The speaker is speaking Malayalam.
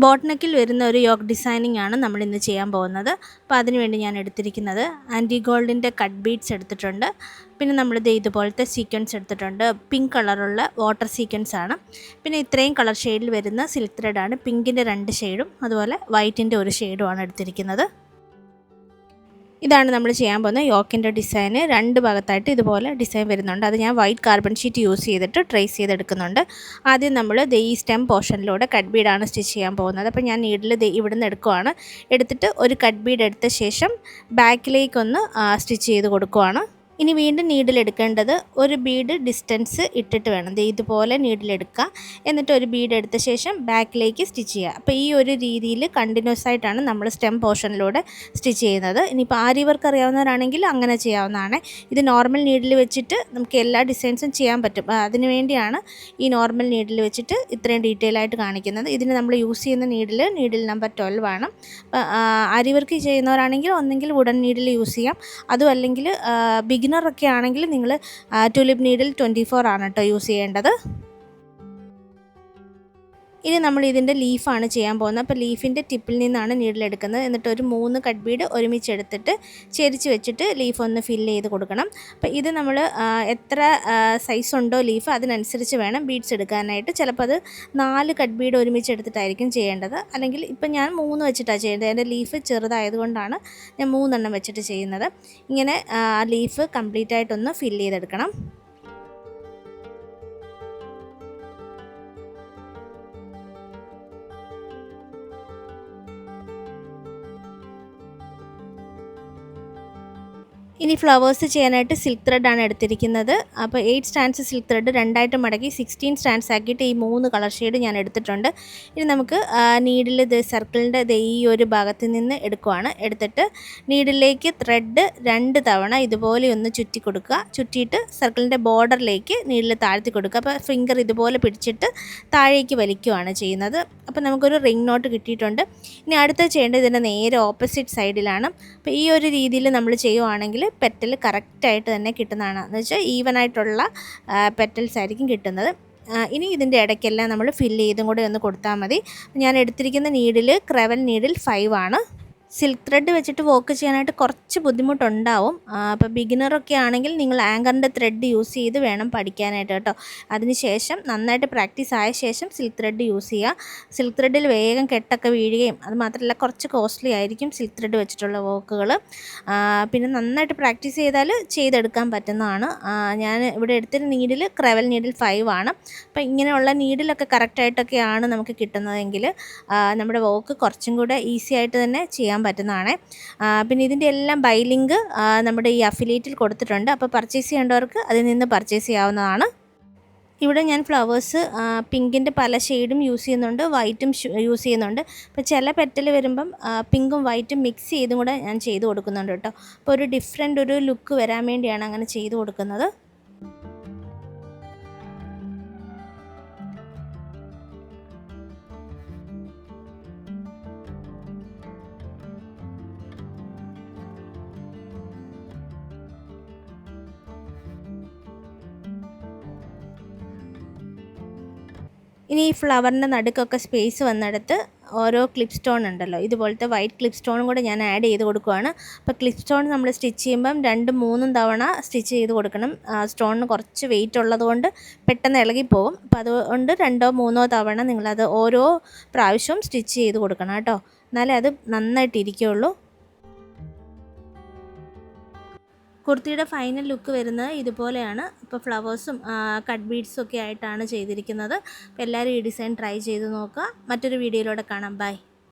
ബോട്ട് നെക്കിൽ വരുന്ന ഒരു യോക്ക് ഡിസൈനിങ് ആണ് നമ്മൾ ഇന്ന് ചെയ്യാൻ പോകുന്നത്. അപ്പോൾ അതിനുവേണ്ടി ഞാൻ എടുത്തിരിക്കുന്നത് ആൻറ്റി ഗോൾഡിൻ്റെ കട്ട് ബീഡ്സ് എടുത്തിട്ടുണ്ട്. പിന്നെ നമ്മൾ ഇതുപോലത്തെ സീക്വൻസ് എടുത്തിട്ടുണ്ട്. പിങ്ക് കളറുള്ള വാട്ടർ സീക്വൻസ് ആണ്. പിന്നെ ഇത്രയും കളർ ഷെയ്ഡിൽ വരുന്ന സിൽക്ക് ത്രെഡാണ്. പിങ്കിൻ്റെ 2 ഷെയ്ഡും അതുപോലെ വൈറ്റിൻ്റെ 1 ഷെയ്ഡുമാണ് എടുത്തിരിക്കുന്നത്. ഇതാണ് നമ്മൾ ചെയ്യാൻ പോകുന്ന യോക്കിൻ്റെ ഡിസൈന്. 2 ഭാഗത്തായിട്ട് ഇതുപോലെ ഡിസൈൻ വരുന്നുണ്ട്. അത് ഞാൻ വൈറ്റ് കാർബൺ ഷീറ്റ് യൂസ് ചെയ്തിട്ട് ട്രേസ് ചെയ്തെടുക്കുന്നുണ്ട്. ആദ്യം നമ്മൾ ഈ സ്റ്റെം പോർഷനിലൂടെ കട്ട് ബീഡാണ് സ്റ്റിച്ച് ചെയ്യാൻ പോകുന്നത്. അപ്പോൾ ഞാൻ നീഡിൽ ഇവിടെ നിന്ന് എടുക്കുവാണ്. എടുത്തിട്ട് ഒരു കട്ട് ബീഡ് എടുത്ത ശേഷം ബാക്കിലേക്കൊന്ന് സ്റ്റിച്ച് ചെയ്ത് കൊടുക്കുവാണ്. ഇനി വീണ്ടും നീഡിലെടുക്കേണ്ടത് ഒരു ബീഡ് ഡിസ്റ്റൻസ് ഇട്ടിട്ട് വേണം. ഇതുപോലെ നീഡിലെടുക്കുക. എന്നിട്ട് ഒരു ബീഡ് എടുത്ത ശേഷം ബാക്കിലേക്ക് സ്റ്റിച്ച് ചെയ്യുക. അപ്പോൾ ഈ ഒരു രീതിയിൽ കണ്ടിന്യൂസ് ആയിട്ടാണ് നമ്മൾ സ്റ്റെം പോർഷനിലൂടെ സ്റ്റിച്ച് ചെയ്യുന്നത്. ഇനിയിപ്പോൾ ആരി വർക്ക് അറിയാവുന്നവരാണെങ്കിൽ അങ്ങനെ ചെയ്യാവുന്നതാണ്. ഇത് നോർമൽ നീഡിൽ വെച്ചിട്ട് നമുക്ക് എല്ലാ ഡിസൈൻസും ചെയ്യാൻ പറ്റും. അതിനു വേണ്ടിയാണ് ഈ നോർമൽ നീഡിൽ വെച്ചിട്ട് ഇത്രയും ഡീറ്റെയിൽ ആയിട്ട് കാണിക്കുന്നത്. ഇതിന് നമ്മൾ യൂസ് ചെയ്യുന്ന നീഡിൽ നമ്പർ 12 ആണ്. ആരി വർക്ക് ചെയ്യുന്നവരാണെങ്കിൽ ഒന്നെങ്കിൽ വുഡൻ നീഡിൽ യൂസ് ചെയ്യാം. അതും അല്ലെങ്കിൽ ബിഗിനറൊക്കെ ആണെങ്കിൽ നിങ്ങൾ ടുലിപ്പ് നീഡിൽ 24 ആണ് കേട്ടോ യൂസ് ചെയ്യേണ്ടത്. ഇനി നമ്മൾ ഇതിൻ്റെ ലീഫാണ് ചെയ്യാൻ പോകുന്നത്. അപ്പോൾ ലീഫിൻ്റെ ടിപ്പിൽ നിന്നാണ് നീഡിലെടുക്കുന്നത്. എന്നിട്ട് ഒരു 3 കട്ട് ബീഡ് ഒരുമിച്ച് എടുത്തിട്ട് ചെരിച്ച് വെച്ചിട്ട് ലീഫ് ഒന്ന് ഫില്ല് ചെയ്ത് കൊടുക്കണം. അപ്പോൾ ഇത് നമ്മൾ എത്ര സൈസ് ഉണ്ടോ ലീഫ് അതിനനുസരിച്ച് വേണം ബീഡ്സ് എടുക്കാനായിട്ട്. ചിലപ്പോൾ അത് 4 കട്ട് ബീഡ് ഒരുമിച്ച് എടുത്തിട്ടായിരിക്കും ചെയ്യേണ്ടത്. അല്ലെങ്കിൽ ഇപ്പം ഞാൻ 3 വെച്ചിട്ടാണ് ചെയ്യേണ്ടത്. എൻ്റെ ലീഫ് ചെറുതായതുകൊണ്ടാണ് ഞാൻ 3 എണ്ണം വെച്ചിട്ട് ചെയ്യുന്നത്. ഇങ്ങനെ ലീഫ് കംപ്ലീറ്റ് ആയിട്ടൊന്ന് ഫില്ല് ചെയ്തെടുക്കണം. ഇനി ഫ്ലവേഴ്സ് ചെയ്യാനായിട്ട് സിൽക്ക് ത്രെഡാണ് എടുത്തിരിക്കുന്നത്. അപ്പോൾ 8 സ്റ്റാൻഡ്സ് സിൽക്ക് ത്രെഡ് 2ആയിട്ട് മടക്കി 16 സ്റ്റാൻഡ്സ് ആക്കിയിട്ട് ഈ 3 കളർ ഷെയ്ഡ് ഞാൻ എടുത്തിട്ടുണ്ട്. ഇനി നമുക്ക് നീഡിൽ സർക്കിളിൻ്റെ ഈ ഒരു ഭാഗത്ത് നിന്ന് എടുക്കുവാണ്. എടുത്തിട്ട് നീഡിലേക്ക് ത്രെഡ് 2 തവണ ഇതുപോലെ ഒന്ന് ചുറ്റി കൊടുക്കുക. ചുറ്റിയിട്ട് സർക്കിളിൻ്റെ ബോർഡറിലേക്ക് നീഡിൽ താഴ്ത്തി കൊടുക്കുക. അപ്പോൾ ഫിംഗർ ഇതുപോലെ പിടിച്ചിട്ട് താഴേക്ക് വലിക്കുകയാണ് ചെയ്യുന്നത്. അപ്പോൾ നമുക്കൊരു റിംഗ് നോട്ട് കിട്ടിയിട്ടുണ്ട്. ഇനി അടുത്ത ചെയ്യേണ്ടത് ഇതിൻ്റെ നേരെ ഓപ്പോസിറ്റ് സൈഡിലാണ്. അപ്പോൾ ഈ ഒരു രീതിയിൽ നമ്മൾ ചെയ്യുവാണെങ്കിൽ പെറ്റൽ കറക്റ്റായിട്ട് തന്നെ കിട്ടുന്നതാണ്. എന്ന് വെച്ചാൽ ഈവനായിട്ടുള്ള പെറ്റൽസ് ആയിരിക്കും കിട്ടുന്നത്. ഇനി ഇതിൻ്റെ ഇടയ്ക്കെല്ലാം നമ്മൾ ഫില്ല് ചെയ്തും കൂടെ ഒന്ന് കൊടുത്താൽ മതി. ഞാൻ എടുത്തിരിക്കുന്ന നീഡിൽ ക്രെവൽ നീഡിൽ 5 ആണ്. സിൽക്ക് ത്രെഡ് വെച്ചിട്ട് വർക്ക് ചെയ്യാനായിട്ട് കുറച്ച് ബുദ്ധിമുട്ടുണ്ടാവും. അപ്പോൾ ബിഗിനറൊക്കെ ആണെങ്കിൽ നിങ്ങൾ ആങ്കറിൻ്റെ ത്രെഡ് യൂസ് ചെയ്ത് വേണം പഠിക്കാനായിട്ട് കേട്ടോ. അതിനുശേഷം നന്നായിട്ട് പ്രാക്ടീസ് ആയ ശേഷം സിൽക്ക് ത്രെഡ് യൂസ് ചെയ്യുക. സിൽക്ക് ത്രെഡിൽ വേഗം കെട്ടൊക്കെ വീഴുകയും അത് മാത്രമല്ല കുറച്ച് കോസ്റ്റ്ലി ആയിരിക്കും സിൽക്ക് ത്രെഡ് വെച്ചിട്ടുള്ള വർക്കുകൾ. പിന്നെ നന്നായിട്ട് പ്രാക്ടീസ് ചെയ്താൽ ചെയ്തെടുക്കാൻ പറ്റുന്നതാണ്. ഞാൻ ഇവിടെ എടുത്തൊരു നീഡിൽ ക്രെവൽ നീഡിൽ 5 ആണ്. അപ്പോൾ ഇങ്ങനെയുള്ള നീഡിലൊക്കെ കറക്റ്റായിട്ടൊക്കെയാണ് നമുക്ക് കിട്ടുന്നതെങ്കിൽ നമ്മുടെ വർക്ക് കുറച്ചും കൂടെ ഈസി ആയിട്ട് തന്നെ ചെയ്യാൻ പറ്റുന്നതാണ്. പിന്നെ ഇതിൻ്റെ എല്ലാം ബൈ ലിങ്ക് നമ്മുടെ ഈ അഫിലിയേറ്റിൽ കൊടുത്തിട്ടുണ്ട്. അപ്പോൾ പർച്ചേസ് ചെയ്യേണ്ടവർക്ക് അതിൽ നിന്ന് പർച്ചേസ് ചെയ്യാവുന്നതാണ്. ഇവിടെ ഞാൻ ഫ്ലവേഴ്സ് പിങ്കിൻ്റെ പല ഷെയ്ഡും യൂസ് ചെയ്യുന്നുണ്ട്, വൈറ്റും യൂസ് ചെയ്യുന്നുണ്ട്. അപ്പോൾ ചില പെറ്റൽ വരുമ്പം പിങ്കും വൈറ്റും മിക്സ് ചെയ്തും കൂടെ ഞാൻ ചെയ്ത് കൊടുക്കുന്നുണ്ട് കേട്ടോ. അപ്പോൾ ഒരു ഡിഫറെൻ്റ് ഒരു ലുക്ക് വരാൻ വേണ്ടിയാണ് അങ്ങനെ ചെയ്ത് കൊടുക്കുന്നത്. ഇനി ഈ ഫ്ലവറിൻ്റെ നടുക്കൊക്കെ സ്പേസ് വന്നെടുത്ത് ഓരോ ക്ലിപ്പ് സ്റ്റോൺ ഉണ്ടല്ലോ, ഇതുപോലത്തെ വൈറ്റ് ക്ലിപ്പ് സ്റ്റോണും കൂടെ ഞാൻ ആഡ് ചെയ്ത് കൊടുക്കുകയാണ്. അപ്പോൾ ക്ലിപ്പ് സ്റ്റോൺ നമ്മൾ സ്റ്റിച്ച് ചെയ്യുമ്പം 2-3 തവണ സ്റ്റിച്ച് ചെയ്ത് കൊടുക്കണം. സ്റ്റോണിന് കുറച്ച് വെയിറ്റ് ഉള്ളതുകൊണ്ട് പെട്ടെന്ന് ഇളകിപ്പോകും. അപ്പോൾ അതുകൊണ്ട് 2-3 തവണ നിങ്ങളത് ഓരോ പ്രാവശ്യവും സ്റ്റിച്ച് ചെയ്ത് കൊടുക്കണം കേട്ടോ. എന്നാലേ അത് നന്നായിട്ടിരിക്കുകയുള്ളൂ. കുർത്തിയുടെ ഫൈനൽ ലുക്ക് വരുന്നത് ഇതുപോലെയാണ്. ഇപ്പോൾ ഫ്ലവേഴ്സും കട്ട് ബീഡ്സും ഒക്കെ ആയിട്ടാണ് ചെയ്തിരിക്കുന്നത്. അപ്പോൾ എല്ലാവരും ഈ ഡിസൈൻ ട്രൈ ചെയ്ത് നോക്കുക. മറ്റൊരു വീഡിയോയിലൂടെ കാണാം. ബൈ.